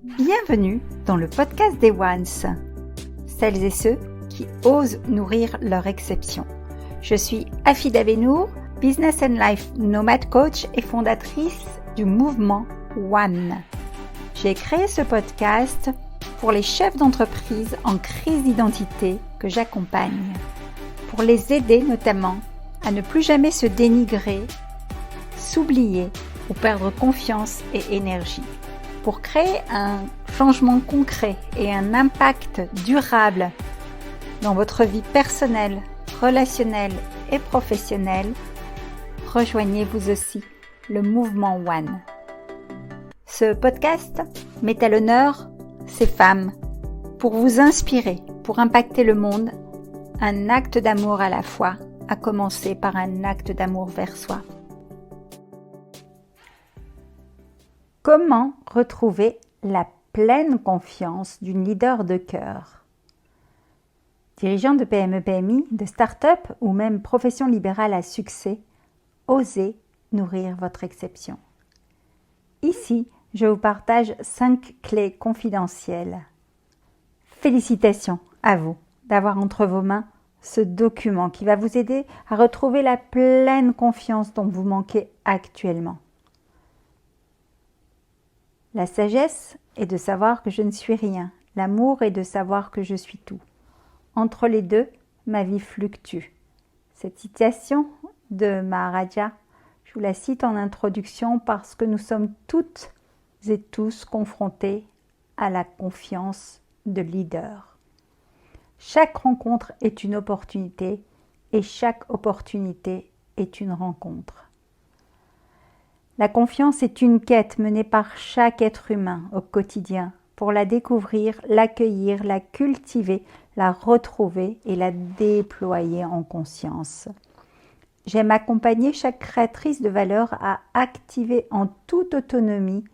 Bienvenue dans le podcast des Ones, celles et ceux qui osent nourrir leur exception. Je suis Afida Benour, Business and Life Nomad Coach et fondatrice du mouvement One. J'ai créé ce podcast pour les chefs d'entreprise en crise d'identité que j'accompagne, pour les aider notamment à ne plus jamais se dénigrer, s'oublier ou perdre confiance et énergie, pour créer un changement concret et un impact durable dans votre vie personnelle, relationnelle et professionnelle. Rejoignez vous aussi le mouvement One. Ce podcast met à l'honneur ces femmes pour vous inspirer, pour impacter le monde, un acte d'amour à la fois, à commencer par un acte d'amour vers soi. Comment retrouver la pleine confiance d'une leader de cœur? Dirigeant de PME-PMI, de start-up ou même profession libérale à succès, osez nourrir votre exception. Ici, je vous partage 5 clés confidentielles. Félicitations à vous d'avoir entre vos mains ce document qui va vous aider à retrouver la pleine confiance dont vous manquez actuellement. La sagesse est de savoir que je ne suis rien. L'amour est de savoir que je suis tout. Entre les deux, ma vie fluctue. Cette citation de Maharaja, je vous la cite en introduction parce que nous sommes toutes et tous confrontés à la confiance de leader. Chaque rencontre est une opportunité et chaque opportunité est une rencontre. La confiance est une quête menée par chaque être humain au quotidien pour la découvrir, l'accueillir, la cultiver, la retrouver et la déployer en conscience. J'aime accompagner chaque créatrice de valeur à activer en toute autonomie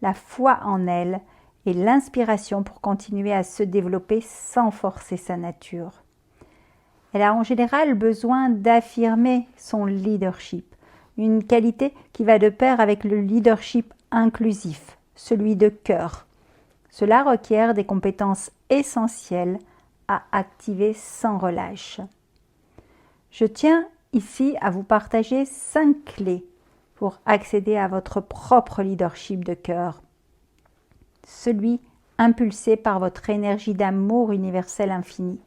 la foi en elle et l'inspiration pour continuer à se développer sans forcer sa nature. Elle a en général besoin d'affirmer son leadership. Une qualité qui va de pair avec le leadership inclusif, celui de cœur. Cela requiert des compétences essentielles à activer sans relâche. Je tiens ici à vous partager 5 clés pour accéder à votre propre leadership de cœur, celui impulsé par votre énergie d'amour universel infini.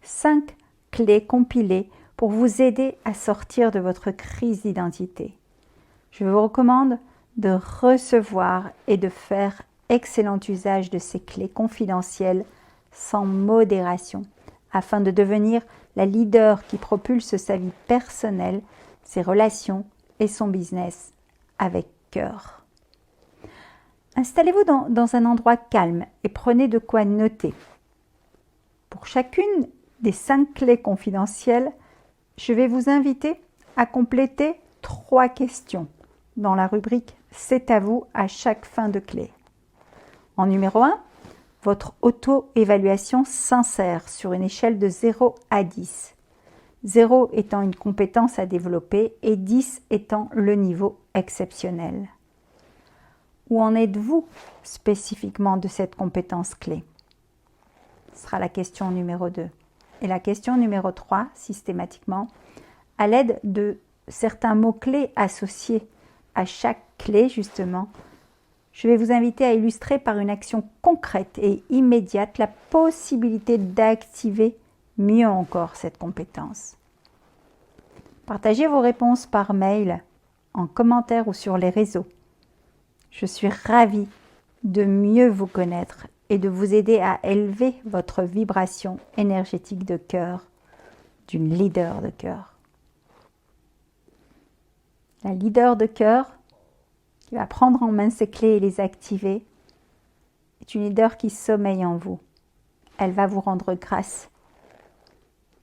5 clés compilées pour vous aider à sortir de votre crise d'identité. Je vous recommande de recevoir et de faire excellent usage de ces clés confidentielles sans modération, afin de devenir la leader qui propulse sa vie personnelle, ses relations et son business avec cœur. Installez-vous dans un endroit calme et prenez de quoi noter. Pour chacune des 5 clés confidentielles, je vais vous inviter à compléter 3 questions dans la rubrique « C'est à vous » à chaque fin de clé. En numéro 1, votre auto-évaluation sincère sur une échelle de 0 à 10. 0 étant une compétence à développer et 10 étant le niveau exceptionnel. Où en êtes-vous spécifiquement de cette compétence clé? Ce sera la question numéro 2. Et la question numéro 3, systématiquement, à l'aide de certains mots-clés associés à chaque clé, justement, je vais vous inviter à illustrer par une action concrète et immédiate la possibilité d'activer mieux encore cette compétence. Partagez vos réponses par mail, en commentaire ou sur les réseaux. Je suis ravie de mieux vous connaître et de vous aider à élever votre vibration énergétique de cœur, d'une leader de cœur. La leader de cœur qui va prendre en main ses clés et les activer est une leader qui sommeille en vous. Elle va vous rendre grâce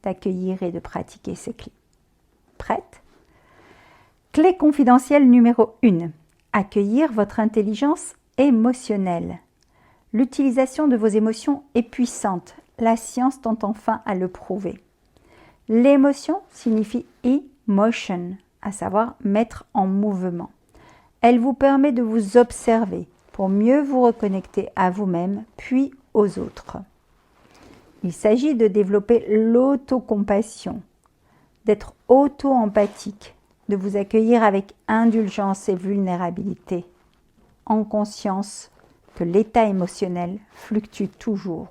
d'accueillir et de pratiquer ces clés. Prête? Clé confidentielle numéro 1. Accueillir votre intelligence émotionnelle. L'utilisation de vos émotions est puissante. La science tend enfin à le prouver. L'émotion signifie emotion, à savoir mettre en mouvement. Elle vous permet de vous observer, pour mieux vous reconnecter à vous-même puis aux autres. Il s'agit de développer l'autocompassion, d'être auto-empathique, de vous accueillir avec indulgence et vulnérabilité, en conscience que l'état émotionnel fluctue toujours.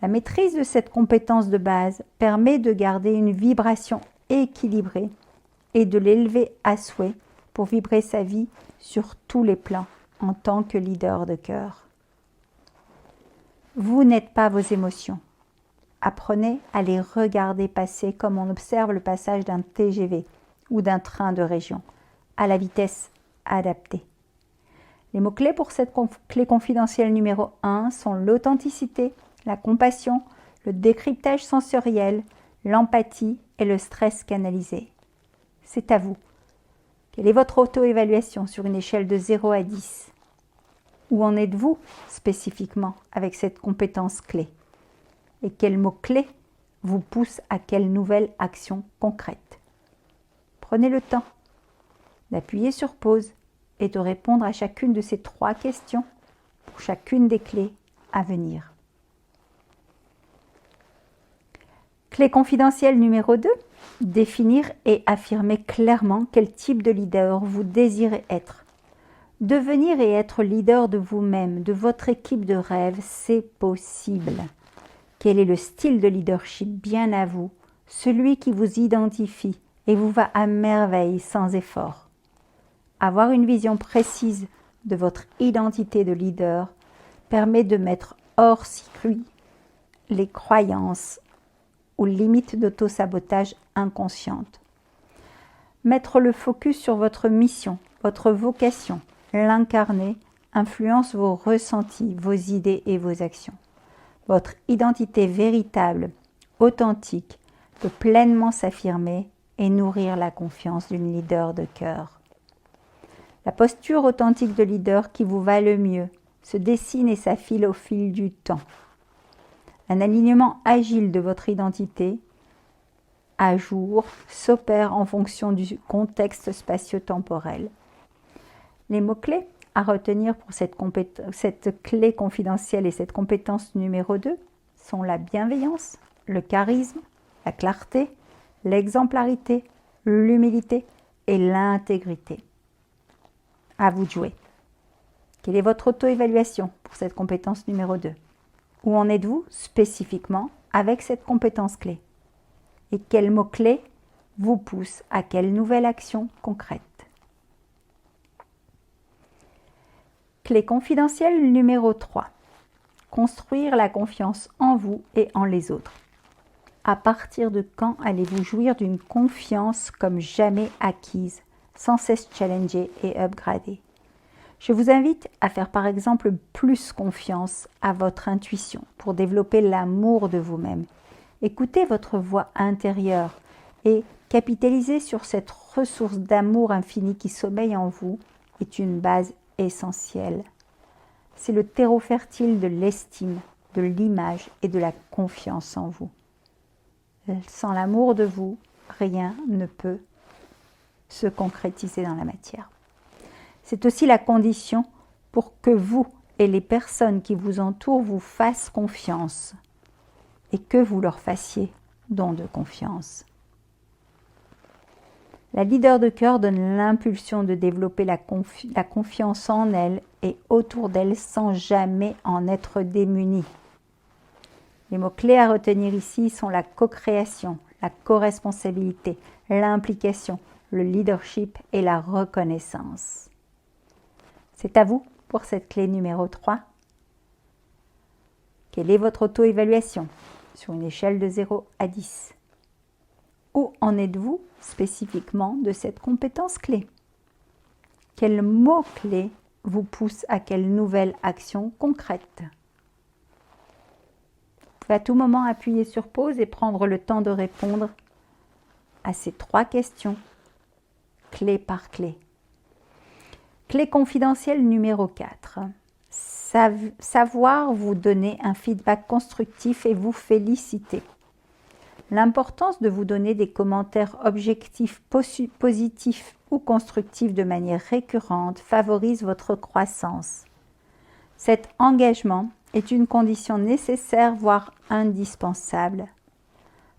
La maîtrise de cette compétence de base permet de garder une vibration équilibrée et de l'élever à souhait pour vibrer sa vie sur tous les plans en tant que leader de cœur. Vous n'êtes pas vos émotions. Apprenez à les regarder passer comme on observe le passage d'un TGV ou d'un train de région, à la vitesse adaptée. Les mots-clés pour cette clé confidentielle numéro 1 sont l'authenticité, la compassion, le décryptage sensoriel, l'empathie et le stress canalisé. C'est à vous. Quelle est votre auto-évaluation sur une échelle de 0 à 10 ? Où en êtes-vous spécifiquement avec cette compétence clé ? Et quel mot-clé vous pousse à quelle nouvelle action concrète ? Prenez le temps d'appuyer sur pause et de répondre à chacune de ces 3 questions pour chacune des clés à venir. Clé confidentielle numéro 2, définir et affirmer clairement quel type de leader vous désirez être. Devenir et être leader de vous-même, de votre équipe de rêve, c'est possible. Quel est le style de leadership bien à vous, celui qui vous identifie et vous va à merveille sans effort? Avoir une vision précise de votre identité de leader permet de mettre hors circuit les croyances ou limites d'auto-sabotage inconscientes. Mettre le focus sur votre mission, votre vocation, l'incarner, influence vos ressentis, vos idées et vos actions. Votre identité véritable, authentique, peut pleinement s'affirmer et nourrir la confiance d'une leader de cœur. La posture authentique de leader qui vous va le mieux se dessine et s'affile au fil du temps. Un alignement agile de votre identité à jour s'opère en fonction du contexte spatio-temporel. Les mots-clés à retenir pour cette clé confidentielle et cette compétence numéro 2 sont la bienveillance, le charisme, la clarté, l'exemplarité, l'humilité et l'intégrité. À vous de jouer. Quelle est votre auto-évaluation pour cette compétence numéro 2 ? Où en êtes-vous spécifiquement avec cette compétence clé ? Et quel mot-clé vous pousse à quelle nouvelle action concrète ? Clé confidentielle numéro 3. Construire la confiance en vous et en les autres. À partir de quand allez-vous jouir d'une confiance comme jamais acquise, sans cesse challengée et upgradée ? Je vous invite à faire par exemple plus confiance à votre intuition pour développer l'amour de vous-même. Écoutez votre voix intérieure et capitaliser sur cette ressource d'amour infini qui sommeille en vous est une base essentielle. C'est le terreau fertile de l'estime, de l'image et de la confiance en vous. Sans l'amour de vous, rien ne peut se concrétiser dans la matière. C'est aussi la condition pour que vous et les personnes qui vous entourent vous fassent confiance et que vous leur fassiez don de confiance. La leader de cœur donne l'impulsion de développer la confiance en elle et autour d'elle sans jamais en être démunie. Les mots-clés à retenir ici sont la co-création, la co-responsabilité, l'implication, le leadership et la reconnaissance. C'est à vous pour cette clé numéro 3. Quelle est votre auto-évaluation sur une échelle de 0 à 10 ? Où en êtes-vous spécifiquement de cette compétence clé ? Quel mot-clé vous pousse à quelle nouvelle action concrète ? Vous pouvez à tout moment appuyer sur pause et prendre le temps de répondre à ces 3 questions, clé par clé. Clé confidentielle numéro 4. Savoir vous donner un feedback constructif et vous féliciter. L'importance de vous donner des commentaires objectifs, positifs ou constructive de manière récurrente favorise votre croissance. Cet engagement est une condition nécessaire, voire indispensable.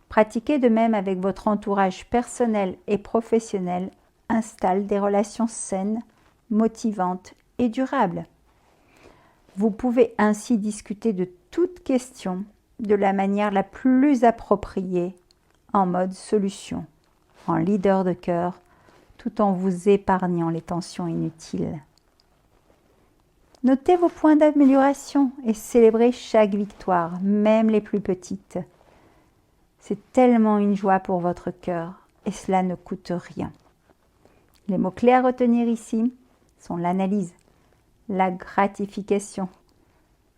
Pratiquer de même avec votre entourage personnel et professionnel installe des relations saines, motivantes et durables. Vous pouvez ainsi discuter de toute question de la manière la plus appropriée, en mode solution, en leader de cœur, tout en vous épargnant les tensions inutiles. Notez vos points d'amélioration et célébrez chaque victoire, même les plus petites. C'est tellement une joie pour votre cœur et cela ne coûte rien. Les mots-clés à retenir ici sont l'analyse, la gratification,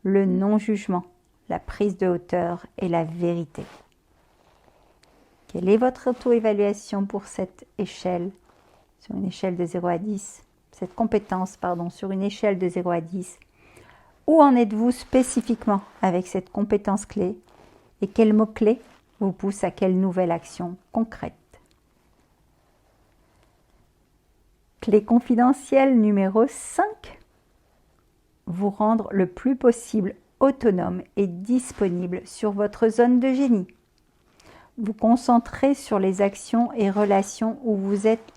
le non-jugement, la prise de hauteur et la vérité. Quelle est votre auto-évaluation pour cette échelle, sur une échelle de 0 à 10, cette compétence, sur une échelle de 0 à 10? Où en êtes-vous spécifiquement avec cette compétence clé et quels mots-clés vous poussent à quelle nouvelle action concrète? Clé confidentielle numéro 5. Vous rendre le plus possible autonome et disponible sur votre zone de génie. Vous concentrer sur les actions et relations où vous êtes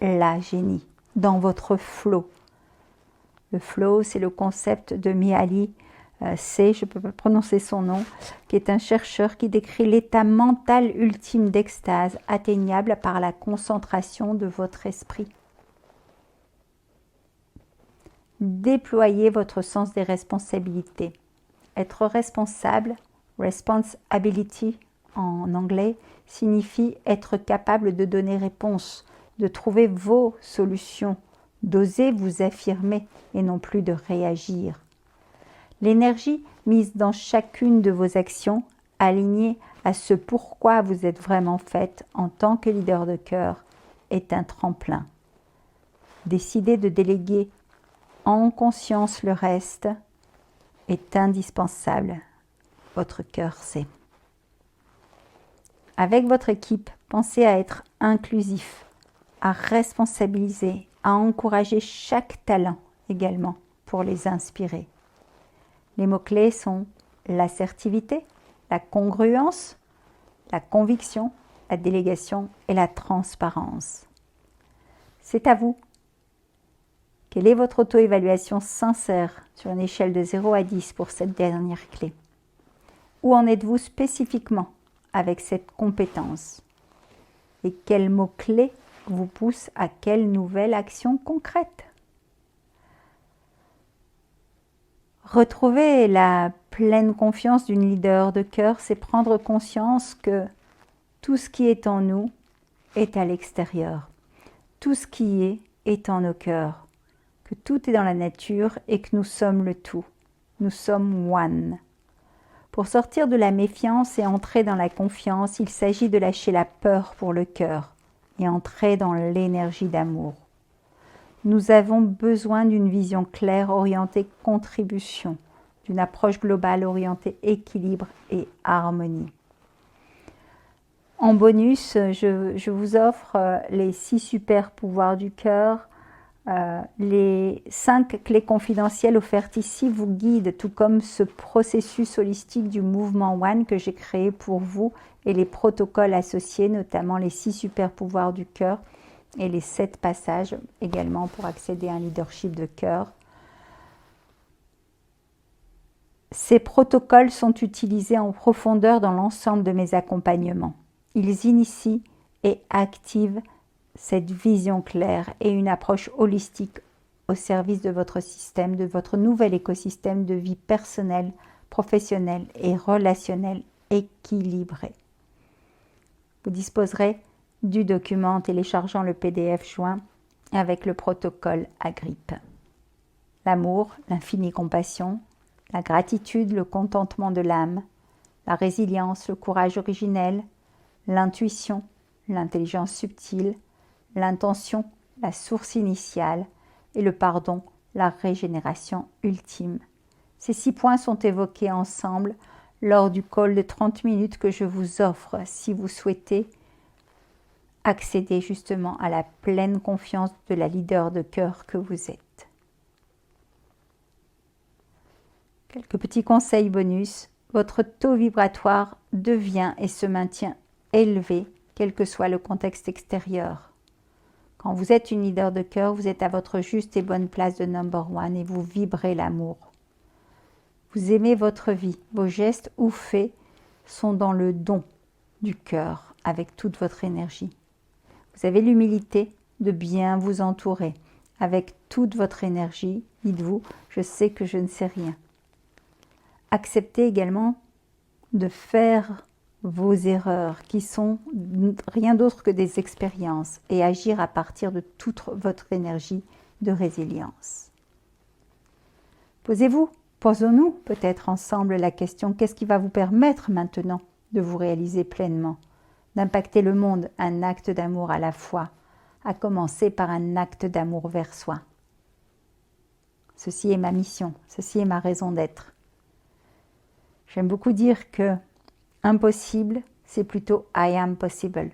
la génie, dans votre flow. Le flow, c'est le concept de Mihaly C, je ne peux pas prononcer son nom, qui est un chercheur qui décrit l'état mental ultime d'extase atteignable par la concentration de votre esprit. Déployez votre sens des responsabilités. Être responsable, responsibility en anglais, signifie être capable de donner réponse, de trouver vos solutions, d'oser vous affirmer et non plus de réagir. L'énergie mise dans chacune de vos actions, alignée à ce pourquoi vous êtes vraiment faite en tant que leader de cœur, est un tremplin. Décidez de déléguer en conscience le reste est indispensable. Votre cœur sait. Avec votre équipe, pensez à être inclusif, à responsabiliser, à encourager chaque talent également pour les inspirer. Les mots-clés sont l'assertivité, la congruence, la conviction, la délégation et la transparence. C'est à vous. Quelle est votre auto-évaluation sincère sur une échelle de 0 à 10 pour cette dernière clé? Où en êtes-vous spécifiquement avec cette compétence? Et quels mots-clés vous poussent à quelle nouvelle action concrète? Retrouver la pleine confiance d'une leader de cœur, c'est prendre conscience que tout ce qui est en nous est à l'extérieur. Tout ce qui est en nos cœurs. Que tout est dans la nature et que nous sommes le tout. Nous sommes one. Pour sortir de la méfiance et entrer dans la confiance, il s'agit de lâcher la peur pour le cœur et entrer dans l'énergie d'amour. Nous avons besoin d'une vision claire orientée contribution, d'une approche globale orientée équilibre et harmonie. En bonus, je vous offre les 6 super pouvoirs du cœur. Les 5 clés confidentielles offertes ici vous guident, tout comme ce processus holistique du mouvement One que j'ai créé pour vous et les protocoles associés, notamment les 6 super pouvoirs du cœur et les 7 passages également pour accéder à un leadership de cœur. Ces protocoles sont utilisés en profondeur dans l'ensemble de mes accompagnements. Ils initient et activent cette vision claire et une approche holistique au service de votre système, de votre nouvel écosystème de vie personnelle, professionnelle et relationnelle équilibré. Vous disposerez du document en téléchargeant le PDF joint avec le protocole Agrippe. L'amour, l'infinie compassion, la gratitude, le contentement de l'âme, la résilience, le courage originel, l'intuition, l'intelligence subtile, l'intention, la source initiale et le pardon, la régénération ultime. Ces 6 points sont évoqués ensemble lors du call de 30 minutes que je vous offre si vous souhaitez accéder justement à la pleine confiance de la leader de cœur que vous êtes. Quelques petits conseils bonus. Votre taux vibratoire devient et se maintient élevé, quel que soit le contexte extérieur. Quand vous êtes une leader de cœur, vous êtes à votre juste et bonne place de number one et vous vibrez l'amour. Vous aimez votre vie. Vos gestes ou faits sont dans le don du cœur avec toute votre énergie. Vous avez l'humilité de bien vous entourer. Avec toute votre énergie, dites-vous, je sais que je ne sais rien. Acceptez également de faire vos erreurs qui sont rien d'autre que des expériences et agir à partir de toute votre énergie de résilience. Posons-nous peut-être ensemble la question, qu'est-ce qui va vous permettre maintenant de vous réaliser pleinement, d'impacter le monde, un acte d'amour à la fois, à commencer par un acte d'amour vers soi. Ceci est ma mission, ceci est ma raison d'être. J'aime beaucoup dire que impossible, c'est plutôt I am possible.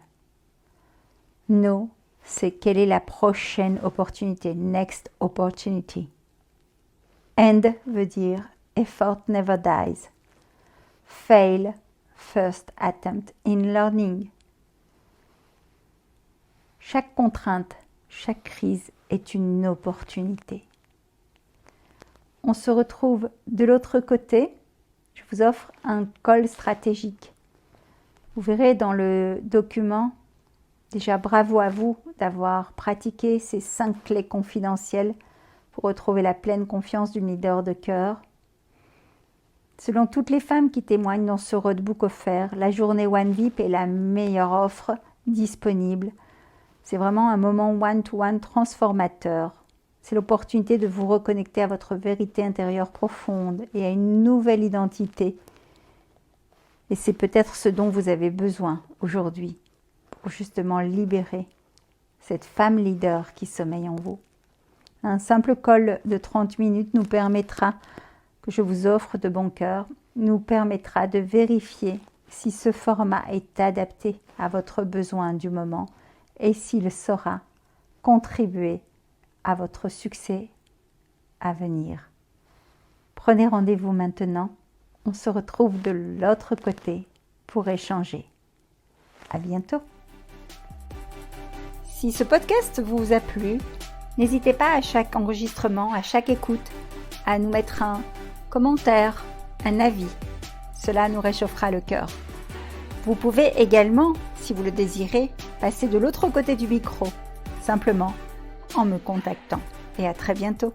No, c'est quelle est la prochaine opportunité, next opportunity. And veut dire effort never dies. Fail, first attempt in learning. Chaque contrainte, chaque crise est une opportunité. On se retrouve de l'autre côté. Je vous offre un call stratégique. Vous verrez dans le document, déjà bravo à vous d'avoir pratiqué ces 5 clés confidentielles pour retrouver la pleine confiance d'une leader de cœur. Selon toutes les femmes qui témoignent dans ce roadbook offert, la journée One VIP est la meilleure offre disponible. C'est vraiment un moment one-to-one transformateur. C'est l'opportunité de vous reconnecter à votre vérité intérieure profonde et à une nouvelle identité. Et c'est peut-être ce dont vous avez besoin aujourd'hui pour justement libérer cette femme leader qui sommeille en vous. Un simple call de 30 minutes nous permettra, que je vous offre de bon cœur, nous permettra de vérifier si ce format est adapté à votre besoin du moment et s'il saura contribuer à votre succès à venir. Prenez rendez-vous maintenant. On se retrouve de l'autre côté pour échanger. À bientôt. Si ce podcast vous a plu, n'hésitez pas à chaque enregistrement, à chaque écoute, à nous mettre un commentaire, un avis. Cela nous réchauffera le cœur. Vous pouvez également, si vous le désirez, passer de l'autre côté du micro, simplement en me contactant. Et à très bientôt.